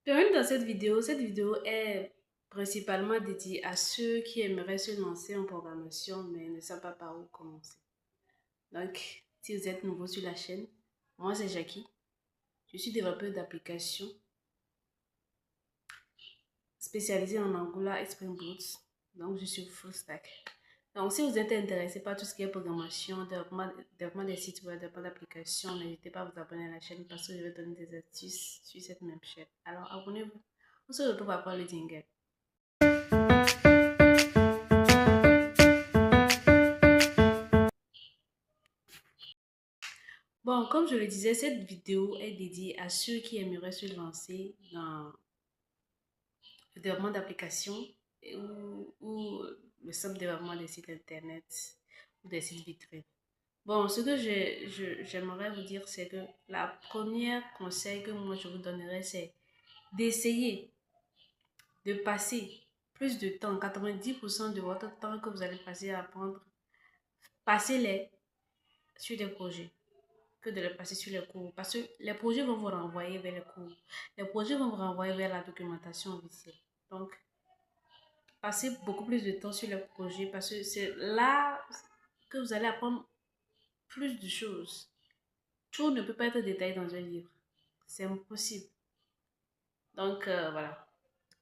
Bienvenue dans cette vidéo. Cette vidéo est principalement dédiée à ceux qui aimeraient se lancer en programmation mais ne savent pas par où commencer. Donc, si vous êtes nouveau sur la chaîne, moi c'est Jackie. Je suis développeur d'applications spécialisée en Angular et Spring Boot. Donc, je suis full stack. Donc, si vous êtes intéressé par tout ce qui est programmation, développement des sites web, développement d'applications, n'hésitez pas à vous abonner à la chaîne parce que je vais donner des astuces sur cette même chaîne. Alors, abonnez-vous. On se retrouve après le jingle. Bon, comme je le disais, cette vidéo est dédiée à ceux qui aimeraient se lancer dans le développement d'applications ou le simple développement des sites internet ou des sites vitrines. Bon, ce que j'aimerais vous dire, c'est que la première conseil que moi je vous donnerais, c'est d'essayer de passer plus de temps, 90% de votre temps que vous allez passer à apprendre, passez-les sur des projets, que de les passer sur les cours. Parce que les projets vont vous renvoyer vers les cours. Les projets vont vous renvoyer vers la documentation officielle. Donc, passez beaucoup plus de temps sur les projets parce que c'est là que vous allez apprendre plus de choses. Tout ne peut pas être détaillé dans un livre. C'est impossible. Donc, voilà.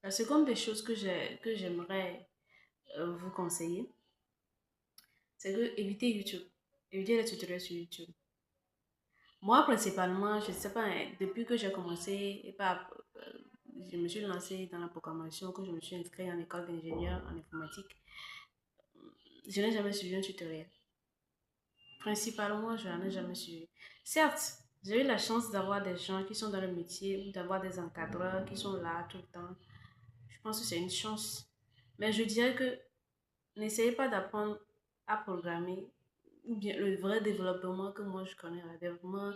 La seconde des choses que j'aimerais vous conseiller, c'est que évitez YouTube. Évitez les tutoriels sur YouTube. Moi, principalement, je ne sais pas, hein, depuis que j'ai commencé, et pas, je me suis lancée dans la programmation, que je me suis inscrite en école d'ingénieur en informatique, je n'ai jamais suivi un tutoriel. Principalement, je n'en ai jamais suivi. Certes, j'ai eu la chance d'avoir des gens qui sont dans le métier ou d'avoir des encadreurs qui sont là tout le temps. Je pense que c'est une chance. Mais je dirais que n'essayez pas d'apprendre à programmer ou bien le vrai développement que moi je connais, le développement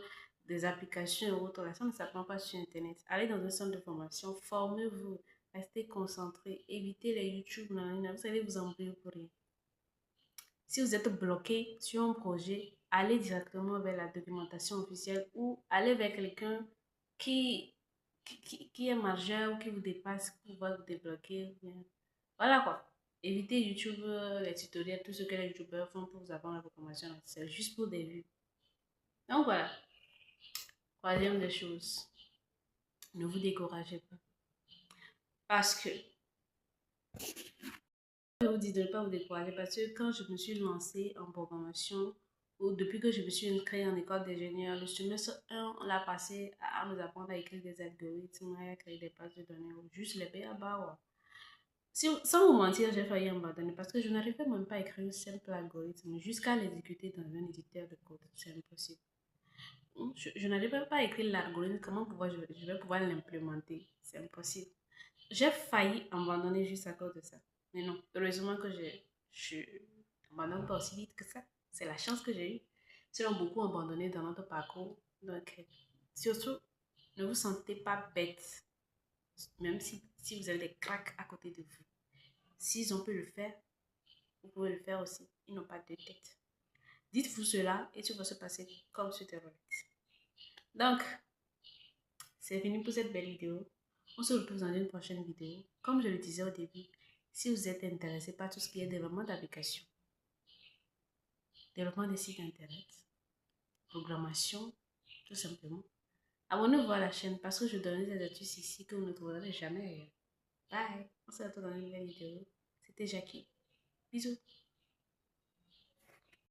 des applications et autres, là, ça ne s'apprend pas sur Internet. Allez dans un centre de formation, formez-vous, restez concentrés, évitez les YouTube, vous allez vous embrouiller pour rien. Si vous êtes bloqué sur un projet, allez directement vers la documentation officielle ou allez vers quelqu'un qui, qui est majeur ou qui vous dépasse, qui va vous débloquer. Voilà quoi. Évitez YouTube, les tutoriels, tout ce que les YouTubeurs font pour vous apprendre la programmation. C'est juste pour des vues. Donc voilà. Troisième des choses, ne vous découragez pas. Parce que, je vous dis de ne pas vous décourager parce que quand je me suis lancée en programmation, ou depuis que je me suis inscrite en école d'ingénieur, le semestre 1, on l'a passé à nous apprendre à écrire des algorithmes, à créer des bases de données, ou juste les BABA. Ouais. Sans vous mentir, j'ai failli abandonner parce que je n'arrivais même pas à écrire un simple algorithme jusqu'à l'exécuter dans un éditeur de code. C'est impossible. Je n'arrivais pas à écrire l'algorithme. Comment je vais pouvoir l'implémenter? C'est impossible. J'ai failli abandonner juste à cause de ça. Mais non, heureusement que je n'abandonne pas aussi vite que ça. C'est la chance que j'ai eue. Sinon, beaucoup abandonné dans notre parcours. Donc, surtout, ne vous sentez pas bête, même si vous avez des cracks à côté de vous. S'ils ont pu le faire, vous pouvez le faire aussi. Ils n'ont pas de tête. Dites-vous cela et tout va se passer comme sur tes roulettes. Donc, c'est fini pour cette belle vidéo. On se retrouve dans une prochaine vidéo. Comme je le disais au début, si vous êtes intéressé par tout ce qui est développement d'applications, développement des sites internet, programmation, tout simplement, abonnez-vous à la chaîne parce que je donne des astuces ici que vous ne trouverez jamais ailleurs. Bye! On se retrouve dans une nouvelle vidéo. C'était Jackie. Bisous!